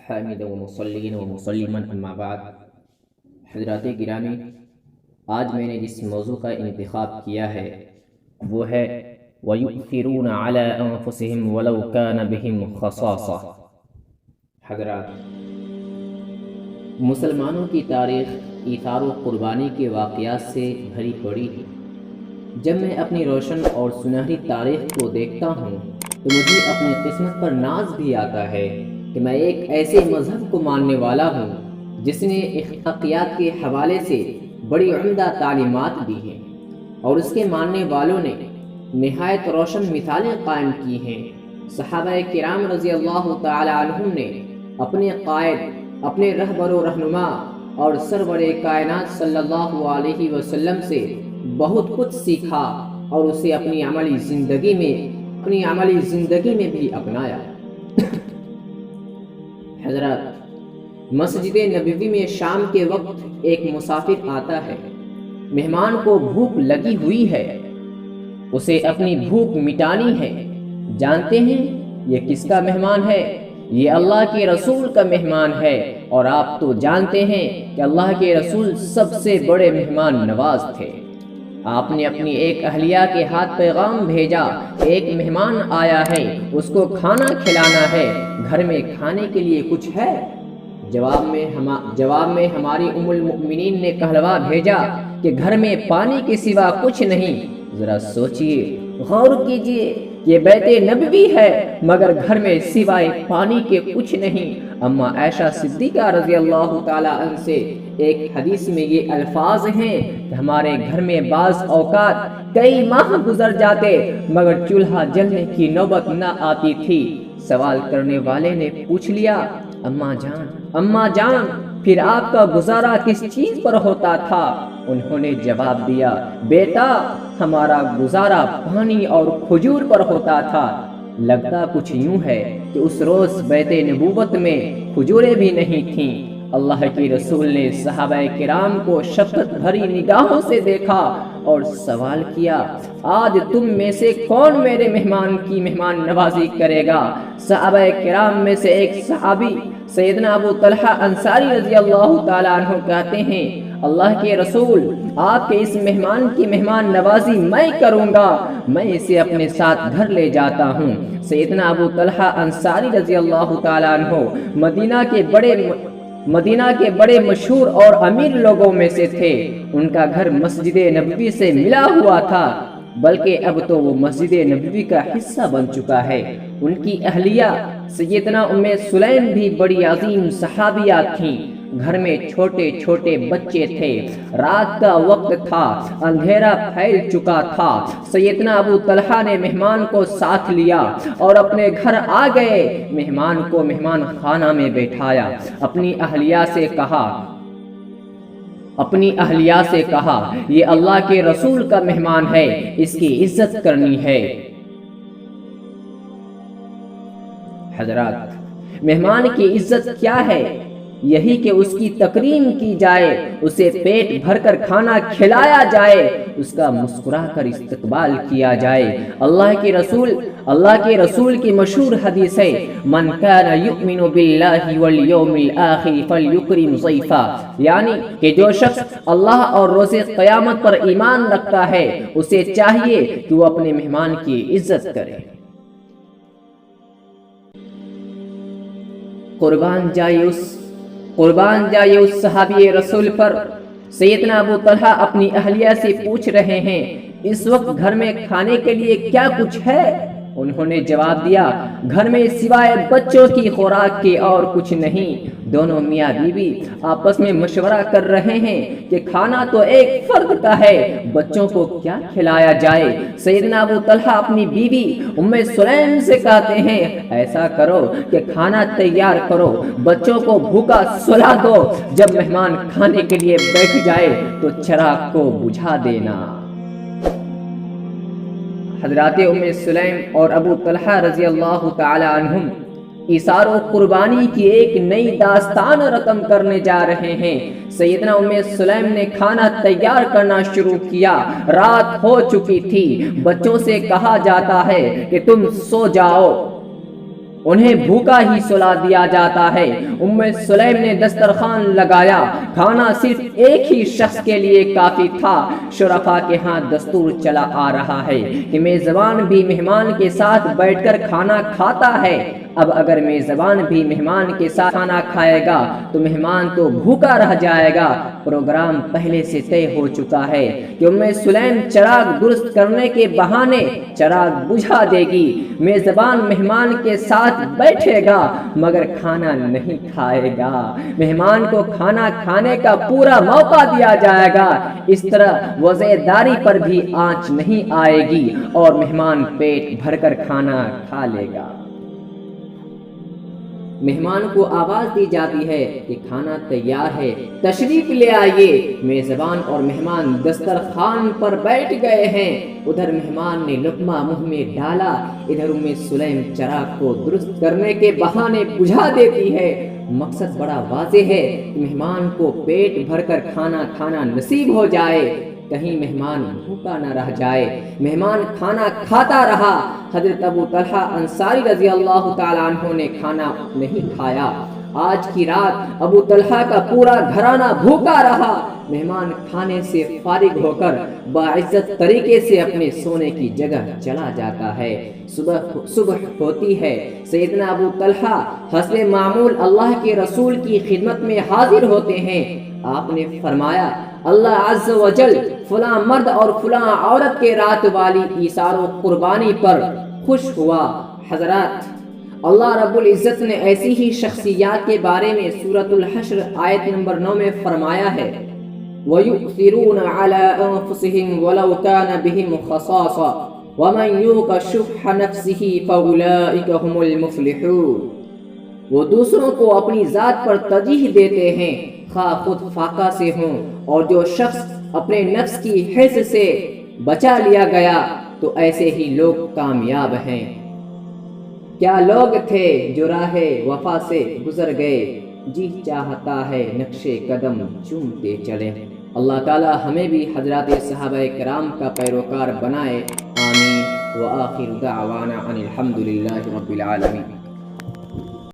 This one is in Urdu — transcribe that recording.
حامدا ومصلین ومسلما اما بعد۔ حضرات گرامی، آج میں نے جس موضوع کا انتخاب کیا ہے وہ ہے وَيُؤْثِرُونَ عَلَىٰ أَنفُسِهِمْ وَلَوْ كَانَ بِهِمْ خَصَاصَةٌ۔ حضرات، مسلمانوں کی تاریخ ایثار و قربانی کے واقعات سے بھری پڑی ہے۔ جب میں اپنی روشن اور سنہری تاریخ کو دیکھتا ہوں تو مجھے اپنی قسمت پر ناز بھی آتا ہے کہ میں ایک ایسے مذہب کو ماننے والا ہوں جس نے اخلاقیات کے حوالے سے بڑی عمدہ تعلیمات دی ہیں، اور اس کے ماننے والوں نے نہایت روشن مثالیں قائم کی ہیں۔ صحابہ کرام رضی اللہ تعالی عنہم نے اپنے قائد، اپنے رہبر و رہنما اور سرور کائنات صلی اللہ علیہ وسلم سے بہت کچھ سیکھا اور اسے اپنی عملی زندگی میں بھی اپنایا۔ حضرات، مسجد نبوی میں شام کے وقت ایک مسافر آتا ہے۔ مہمان کو بھوک لگی ہوئی ہے، اسے اپنی بھوک مٹانی ہے۔ جانتے ہیں یہ کس کا مہمان ہے؟ یہ اللہ کے رسول کا مہمان ہے، اور آپ تو جانتے ہیں کہ اللہ کے رسول سب سے بڑے مہمان نواز تھے۔ آپ نے اپنی ایک اہلیہ کے ہاتھ پیغام بھیجا، ایک مہمان آیا ہے، اس کو کھانا کھلانا ہے، گھر میں کھانے کے لیے کچھ ہے؟ جواب میں ہماری ام المؤمنین نے کہلوا بھیجا کہ گھر میں پانی کے سوا کچھ نہیں۔ ذرا سوچئے، غور کیجئے، یہ بیت نبوی ہے مگر گھر میں سوائے پانی کے کچھ نہیں۔ اما عائشہ صدیقہ رضی اللہ تعالی عنہ سے ایک حدیث میں یہ الفاظ ہیں کہ ہمارے گھر میں بعض اوقات کئی ماہ گزر جاتے مگر چولہا جلنے کی نوبت نہ آتی تھی۔ سوال کرنے والے نے پوچھ لیا، اما جان پھر آپ کا گزارا کس چیز پر ہوتا تھا؟ انہوں نے جواب دیا، بیٹا ہمارا گزارا پانی اور کھجور پر ہوتا تھا۔ لگتا کچھ یوں ہے کہ اس روز بیت نبوت میں کھجوریں بھی نہیں تھیں۔ اللہ کی رسول نے صحابہ کرام کو شفقت بھری نگاہوں سے دیکھا اور سوال کیا، آج تم میں سے کون میرے مہمان کی مہمان نوازی کرے گا؟ صحابہ کرام میں سے ایک صحابی سیدنا ابو طلحہ انصاری رضی اللہ تعالی عنہ کہتے ہیں، اللہ کے رسول، آپ کے اس مہمان کی مہمان نوازی میں کروں گا، میں اسے اپنے ساتھ گھر لے جاتا ہوں۔ سیدنا ابو طلحہ انصاری رضی اللہ تعالی عنہ مدینہ کے بڑے مشہور اور امیر لوگوں میں سے تھے۔ ان کا گھر مسجد نبوی سے ملا ہوا تھا، بلکہ اب تو وہ مسجد نبوی کا حصہ بن چکا ہے۔ ان کی اہلیہ سیدنا ام سلیم بھی بڑی عظیم صحابیہ تھیں۔ گھر میں چھوٹے چھوٹے بچے تھے، رات کا وقت تھا، اندھیرا پھیل چکا تھا۔ سیدنا ابو طلحہ نے مہمان کو ساتھ لیا اور اپنے گھر آ گئے۔ مہمان کو مہمان خانہ میں بیٹھایا، اپنی اہلیہ سے کہا یہ اللہ کے رسول کا مہمان ہے، اس کی عزت کرنی ہے۔ حضرات، مہمان کی عزت کیا ہے؟ یہی کہ اس کی تکریم کی جائے، اسے پیٹ بھر کر کھانا کھلایا جائے، اس کا مسکرا کر استقبال کیا جائے۔ اللہ کے رسول کی مشہور حدیث ہے، من کان یؤمن باللہ والیوم الآخر فلیکرم ضیفہ، یعنی کہ جو شخص اللہ اور روز قیامت پر ایمان رکھتا ہے اسے چاہیے کہ وہ اپنے مہمان کی عزت کرے۔ قربان جائے اس صحابی رسول پر۔ سیدنا ابو طلحہ اپنی اہلیہ سے پوچھ رہے ہیں، اس وقت گھر میں کھانے کے لیے کیا کچھ ہے؟ انہوں نے جواب دیا، گھر میں سوائے بچوں کی خوراک کے اور کچھ نہیں۔ دونوں میاں بیوی آپس میں مشورہ کر رہے ہیں کہ کھانا تو ایک فرد کا ہے، بچوں کو کیا کھلایا جائے؟ سیدنا ابو طلحہ اپنی بیوی ام سلیم سے کہتے ہیں، ایسا کرو کہ کھانا تیار کرو، بچوں کو بھوکا سلا دو، جب مہمان کھانے کے لیے بیٹھ جائے تو چراغ کو بجھا دینا۔ حضرات ام سلیم اور ابو طلحہ رضی اللہ تعالی عنہم ایثار و قربانی کی ایک نئی داستان رقم کرنے جا رہے ہیں۔ سیدنا ام سلیم نے کھانا تیار کرنا شروع کیا۔ رات ہو چکی تھی، بچوں سے کہا جاتا ہے کہ تم سو جاؤ۔ انہیں بھوکا ہی سلا دیا جاتا ہے۔ سلیم نے دسترخوان لگایا، کھانا صرف ایک ہی شخص کے لیے کافی تھا۔ شرفاء کے ہاں دستور چلا آ رہا ہے کہ میزبان بھی مہمان کے ساتھ بیٹھ کر کھانا کھاتا ہے۔ اب اگر میزبان بھی مہمان کے ساتھ کھانا کھائے گا تو مہمان تو بھوکا رہ جائے گا۔ پروگرام پہلے سے طے ہو چکا ہے کہ سلیم چراغ درست کرنے کے بہانے چراغ بجھا دے گی۔ میزبان مہمان کے ساتھ بیٹھے گا مگر کھانا نہیں کھائے گا۔ مہمان کو کھانا کھانے کا پورا موقع دیا جائے گا۔ اس طرح وزیداری پر بھی آنچ نہیں آئے گی اور مہمان پیٹ بھر کر کھانا کھا لے گا۔ مہمان کو آواز دی جاتی ہے کہ کھانا تیار ہے، تشریف لے آئیے۔ میزبان اور مہمان دسترخوان پر بیٹھ گئے ہیں۔ ادھر مہمان نے لقمہ منہ میں ڈالا، ادھر سلیم چراغ کو درست کرنے کے بہانے بجھا دیتی ہے۔ مقصد بڑا واضح ہے کہ مہمان کو پیٹ بھر کر کھانا کھانا نصیب ہو جائے، کہیں مہمان بھوکا نہ رہ جائے۔ مہمان کھانا کھاتا رہا۔ حضرت ابو طلحہ انصاری رضی اللہ تعالیٰ عنہ نے کھانا نہیں کھایا۔ آج کی رات ابو طلحہ کا پورا گھرانہ بھوکا رہا۔ مہمان کھانے سے فارغ ہو کر باعزت طریقے سے اپنے سونے کی جگہ چلا جاتا ہے۔ صبح ہوتی ہے، سیدنا ابو طلحہ حسب معمول اللہ کے رسول کی خدمت میں حاضر ہوتے ہیں۔ آپ نے فرمایا، اللہ عز و جل فلاں مرد اور فلاں عورت کے رات والی ایثار و قربانی پر خوش ہوا۔ حضرات، اللہ رب العزت نے ایسی ہی شخصیات کے بارے میں سورۃ الحشر آیت نمبر 9 میں فرمایا ہے، وَيُؤْثِرُونَ عَلَىٰ أَنفُسِهِمْ وَلَوْ كَانَ بِهِمْ خَصَاصَةٌ وَمَنْ يُوقَ شُحَّ نَفْسِهِ فَأُولَٰئِكَ هُمُ الْمُفْلِحُونَ۔ وہ دوسروں کو اپنی ذات پر ترجیح دیتے ہیں، خواہ خود فاقہ سے ہوں، اور جو شخص اپنے نفس کی حرص سے بچا لیا گیا تو ایسے ہی لوگ کامیاب ہیں۔ کیا لوگ تھے جو راہ وفا سے گزر گئے، جی چاہتا ہے نقش قدم چومتے چلیں۔ اللہ تعالی ہمیں بھی حضرات صحابہ کرام کا پیروکار بنائے، آمین۔ وآخر دعوانا ان الحمد للہ رب العالمین۔